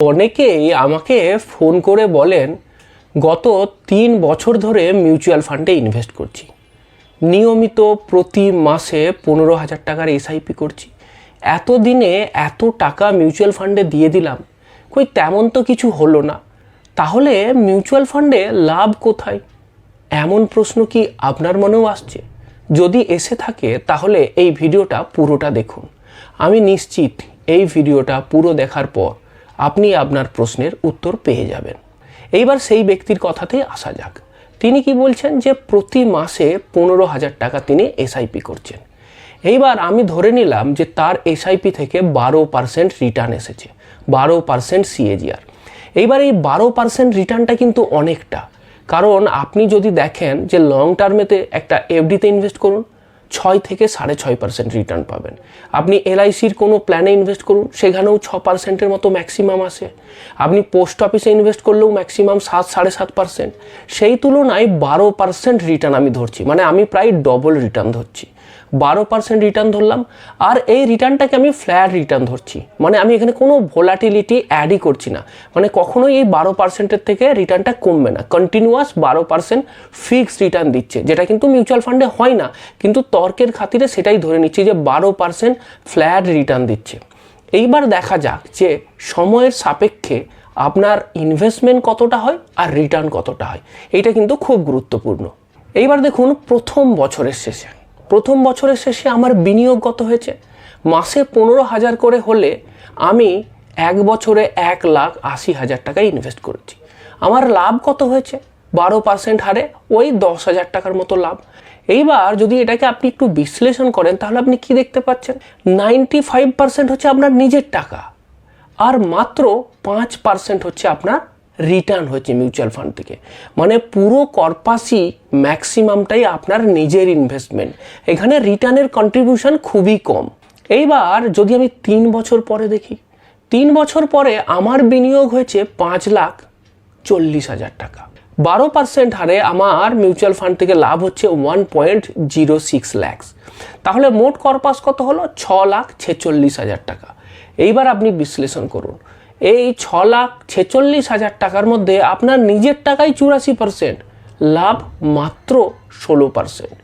অনেকেই আমাকে ফোন করে বলেন গত 3 বছর ধরে মিউচুয়াল ফান্ডে ইনভেস্ট করছি, নিয়মিত প্রতি মাসে 15,000 টাকার এসআইপি করছি, এতদিনে এত টাকা মিউচুয়াল ফান্ডে দিয়ে দিলাম, কই তেমন তো কিছু হলো না, তাহলে মিউচুয়াল ফান্ডে লাভ কোথায়? এমন প্রশ্ন কি আপনার মনেও আসছে? যদি এসে থাকে তাহলে এই ভিডিওটা পুরোটা দেখুন। আমি নিশ্চিত এই ভিডিওটা পুরো দেখার পর আপনি আপনার প্রশ্নের উত্তর পেয়ে যাবেন। এইবার সেই ব্যক্তির কথাতেই আসা যাক। তিনি কি বলছেন যে প্রতি মাসে 15,000 টাকা তিনি এসআইপি করছেন। এইবার আমি ধরে নিলাম যে তার এসআইপি থেকে 12% রিটার্ন এসেছে, 12% সিএজিআর। এইবার এই 12% রিটার্নটা কিন্তু অনেকটা, কারণ আপনি যদি দেখেন যে লং টার্মেতে একটা এফডিতে ইনভেস্ট করুন, 6 থেকে 6.5% রিটার্ন পাবেন। আপনি এলআইসির কোনো প্ল্যানে ইনভেস্ট করুন, সেখানেও 6%-এর মতো ম্যাক্সিমাম আসে। আপনি পোস্ট অফিসে ইনভেস্ট করলেও ম্যাক্সিমাম 7-7.5%। সেই তুলনায় 12% রিটার্ন আমি ধরছি, মানে আমি প্রায় ডবল রিটার্ন ধরছি। 12% রিটার্ন ধরলাম, আর এই রিটার্নটাকে আমি ফ্ল্যাট রিটার্ন ধরছি, মানে আমি এখানে কোনো ভোলাটিলিটি অ্যাডই করছি না, মানে কখনোই এই 12%-এর থেকে রিটার্নটা কমবে না, কন্টিনিউয়াস 12% ফিক্সড রিটার্ন দিচ্ছে, যেটা কিন্তু মিউচুয়াল ফান্ডে হয় না, কিন্তু তর্কের খাতিরে সেটাই ধরে নিচ্ছি যে 12% ফ্ল্যাট রিটার্ন দিচ্ছে। এইবার দেখা যাক যে সময়ের সাপেক্ষে আপনার ইনভেস্টমেন্ট কতটা হয় আর রিটার্ন কতটা হয়, এইটা কিন্তু খুব গুরুত্বপূর্ণ। এইবার দেখুন প্রথম বছরের শেষে আমার বিনিয়োগ কত হয়েছে। মাসে 15,000 করে হলে আমি 1 বছরে 1,80,000 টাকা ইনভেস্ট করেছি। আমার লাভ কত হয়েছে? 12% হারে ওই 10,000 টাকার মতো লাভ। এইবার যদি এটাকে আপনি একটু বিশ্লেষণ করেন তাহলে আপনি কি দেখতে পাচ্ছেন? 95% হচ্ছে আপনার নিজের টাকা, আর মাত্র 5% হচ্ছে আপনার রিটার্ন হচ্ছে মিউচুয়াল ফান্ড থেকে, মানে পুরো কর্পাসই ম্যাক্সিমামটাই আপনার নিজের ইনভেস্টমেন্ট, এখানে রিটার্নের কন্ট্রিবিউশন খুবই কম। এইবার যদি আমি 3 বছর পরে দেখি, 3 বছর পরে আমার বিনিয়োগ হয়েছে 5,40,000 টাকা। 12% হারে আমার মিউচুয়াল ফান্ড থেকে লাভ হচ্ছে 1.06 লাখ। তাহলে মোট কর্পাস কত হলো? 6,46,000 টাকা। এইবার আপনি বিশ্লেষণ করুন, এই 6,46,000 টাকার মধ্যে আপনার নিজের টাকাই 84%, লাভ মাত্র 16%।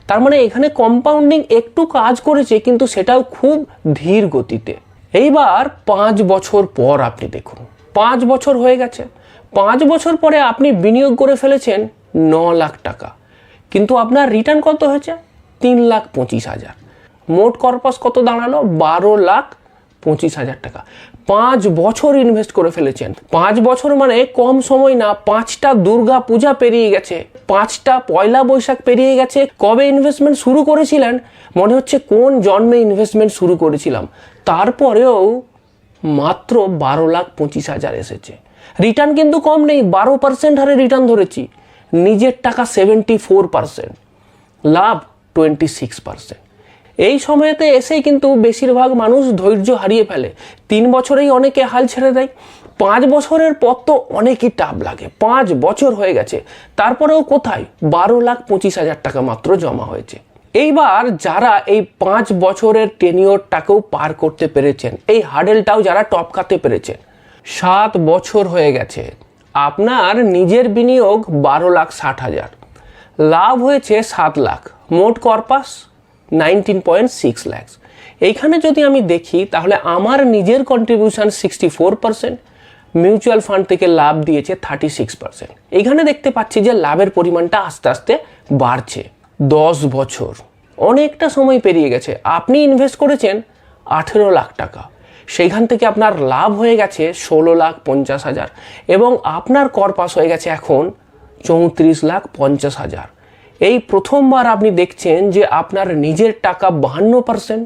তার মানে এখানে কম্পাউন্ডিং একটু কাজ করেছে, কিন্তু সেটাও খুব ধীর গতিতে। এইবার 5 বছর পর আপনি দেখুন, 5 বছর হয়ে গেছে, 5 বছর পরে আপনি বিনিয়োগ করে ফেলেছেন 9 লাখ টাকা, কিন্তু আপনার রিটার্ন কত হয়েছে? 3,25,000। মোট কর্পাস কত দাঁড়ালো? 12,25,000 টাকা। 5 বছর ইনভেস্ট করে ফেলেছেন। 5 বছর মানে কম সময় না, 5টা দুর্গা পূজা পেরিয়ে গেছে, 5টা পয়লা বৈশাখ পেরিয়ে গেছে। কবে ইনভেস্টমেন্ট শুরু করেছিলেন? মনে হচ্ছে কোন জন্মে ইনভেস্টমেন্ট শুরু করেছিলাম। তারপরেও মাত্র 12,25,000 এসেছে। রিটার্ন কিন্তু কম নেই, 12% হারে রিটার্ন ধরেছি। নিজের টাকা 74%, লাভ 26%। এই সময়তে এসেই কিন্তু বেশিরভাগ মানুষ ধৈর্য হারিয়ে ফেলে, 3 বছরেই অনেকে হাল ছেড়ে দেয়। 5 বছরের পর তো অনেকই টাফ লাগে, 5 বছর হয়ে গেছে, তারপরেও কোথায়? 12,25,000 টাকা মাত্র জমা হয়েছে। এইবার যারা এই 5 বছরের টেনিওরটাকেও পার করতে পেরেছেন, এই হার্ডেলটাও যারা টপকাতে পেরেছেন, 7 বছর হয়ে গেছে, আপনার নিজের বিনিয়োগ 12,60,000, লাভ হয়েছে 7 লাখ, মোট কর্পাস 19.6 লাখ। এইখানে যদি আমি দেখি তাহলে আমার নিজের কন্ট্রিবিউশন 64%, মিউচুয়াল ফান্ড থেকে লাভ দিয়েছে 36%। এইখানে দেখতে পাচ্ছি যে লাভের পরিমাণটা আস্তে আস্তে বাড়ছে। 10 বছর, অনেকটা সময় পেরিয়ে গেছে, আপনি ইনভেস্ট করেছেন 18 লাখ টাকা, সেইখান থেকে আপনার লাভ হয়ে গেছে 16,50,000 এবং আপনার কর্পাস হয়ে গেছে এখন 34,50,000। এই প্রথমবার আপনি দেখছেন যে আপনার নিজের টাকা 52%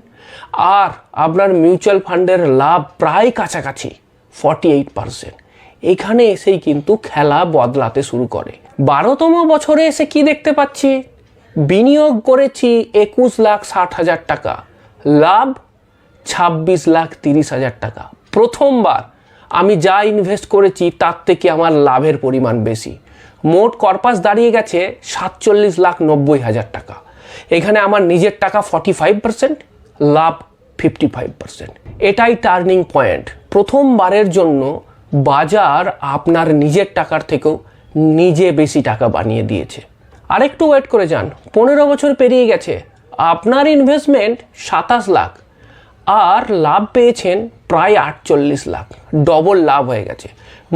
আর আপনার মিউচুয়াল ফান্ডের লাভ প্রায় কাছাকাছি 48%। এখানে এসেই কিন্তু খেলা বদলাতে শুরু করে। 12তম বছরে এসে কি দেখতে পাচ্ছি? বিনিয়োগ করেছি 21,60,000 টাকা, লাভ 26,30,000 টাকা। প্রথমবার আমি যা ইনভেস্ট করেছি তার থেকে আমার লাভের পরিমাণ বেশি। মোট কর্পাস দাঁড়িয়ে গেছে 47,90,000 টাকা। এখানে আমার নিজের টাকা 45%, লাভ 55%। এটাই টার্নিং পয়েন্ট। প্রথমবারের জন্য বাজার আপনার নিজের টাকার থেকেও নিজে বেশি টাকা বানিয়ে দিয়েছে। আর একটু ওয়েট করে যান, 15 বছর পেরিয়ে গেছে, আপনার ইনভেস্টমেন্ট 27 লাখ আর লাভ পেয়েছেন প্রায় 48 লাখ, ডবল লাভ হয়ে গেছে।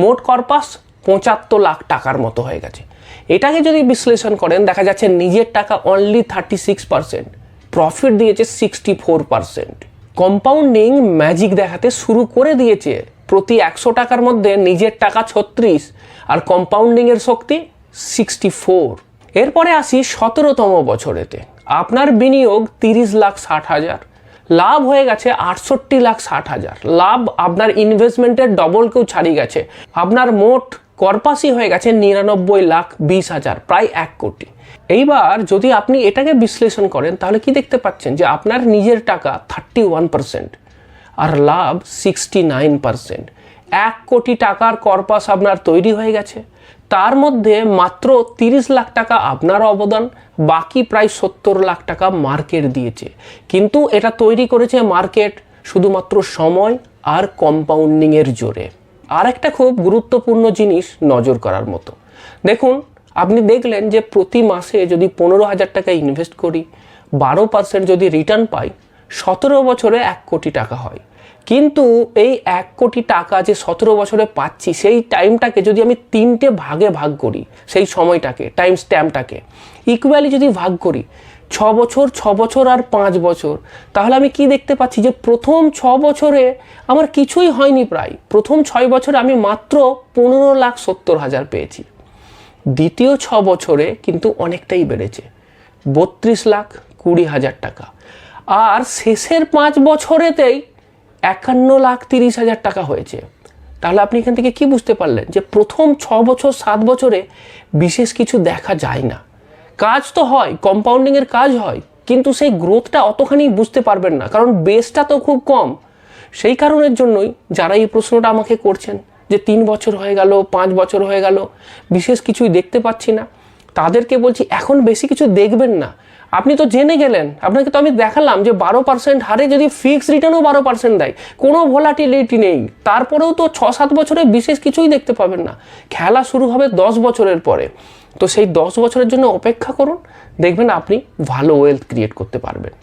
মোট কর্পাস 75 লাখ টাকার মতো হয়ে গেছে। এটাকে যদি বিশ্লেষণ করেন দেখা যাচ্ছে নিজের টাকা অনলি 36%, প্রফিট দিয়েছে 64%। কম্পাউন্ডিং ম্যাজিক দেখাতে শুরু করে দিয়েছে। প্রতি 100 টাকার মধ্যে নিজের টাকা 36 আর কম্পাউন্ডিংয়ের শক্তি 64। এরপরে আসি 17তম বছরেতে। আপনার বিনিয়োগ 30,60,000, লাভ হয়ে গেছে 68,60,000। লাভ আপনার ইনভেস্টমেন্টের ডবলকেও ছাড়িয়ে গেছে। আপনার মোট কর্পাসই হয়ে গেছে 99,20,000, প্রায় 1 কোটি। এইবার যদি আপনি এটাকে বিশ্লেষণ করেন তাহলে কি দেখতে পাচ্ছেন যে আপনার নিজের টাকা 31% আর লাভ 69%। 1 কোটি টাকার কর্পাস আপনার তৈরি হয়ে গেছে। তার মধ্যে মাত্র 30 লাখ টাকা আপনার অবদান, বাকি প্রায় 70 লাখ টাকা মার্কেট দিয়েছে। কিন্তু এটা তৈরি করেছে মার্কেট শুধুমাত্র সময় আর কম্পাউন্ডিংয়ের জোরে। আর একটা খুব গুরুত্বপূর্ণ জিনিস নজর করার মতো, দেখুন আপনি দেখলেন যে প্রতি মাসে যদি 15,000 টাকা ইনভেস্ট করি, 12% যদি রিটার্ন পাই, 17 বছরে 1 কোটি টাকা হয়। কিন্তু এই 1 কোটি টাকা যে 17 বছরে পাচ্ছি, সেই টাইমটাকে যদি আমি 3টে ভাগে ভাগ করি, সেই সময়টাকে, টাইম স্ট্যাম্পটাকে ইকুয়ালি যদি ভাগ করি, 6 বছর, 6 বছর আর 5 বছর, তাহলে আমি কি দেখতে পাচ্ছি যে প্রথম 6 বছরে আমার কিছুই হয়নি। প্রায় প্রথম 6 বছরে আমি মাত্র 15,70,000 পেয়েছি। দ্বিতীয় 6 বছরে কিন্তু অনেকটাই বেড়েছে, 32,20,000 টাকা। আর শেষের 5 বছরেতেই 51,30,000 টাকা হয়েছে। তাহলে আপনি এখান থেকে কি বুঝতে পারলেন যে প্রথম 6 বছর 7 বছরে বিশেষ কিছু দেখা যায় না। কাজ তো হয়, কম্পাউন্ডিংয়ের কাজ হয়, কিন্তু সেই গ্রোথটা অতখানি বুঝতে পারবেন না, কারণ বেসটা তো খুব কম। সেই কারণের জন্যই যারা এই প্রশ্নটা আমাকে করছেন যে 3 বছর হয়ে গেল, 5 বছর হয়ে গেল, বিশেষ কিছুই দেখতে পাচ্ছি না, তাদেরকে বলছি এখন বেশি কিছু দেখবেন না। আপনি তো জেনে গেলেন, আপনাকে তো আমি দেখালাম যে 12% হারে যদি ফিক্সড রিটার্নও 12% দেয়, কোনো ভোলাটিলিটি নেই, তারপরেও তো 6-7 বছরে বিশেষ কিছুই দেখতে পাবেন না। খেলা শুরু হবে 10 বছরের পরে। তো সেই 10 বছরের জন্য অপেক্ষা করুন, দেখবেন আপনি ভালো ওয়েলথ ক্রিয়েট করতে পারবেন।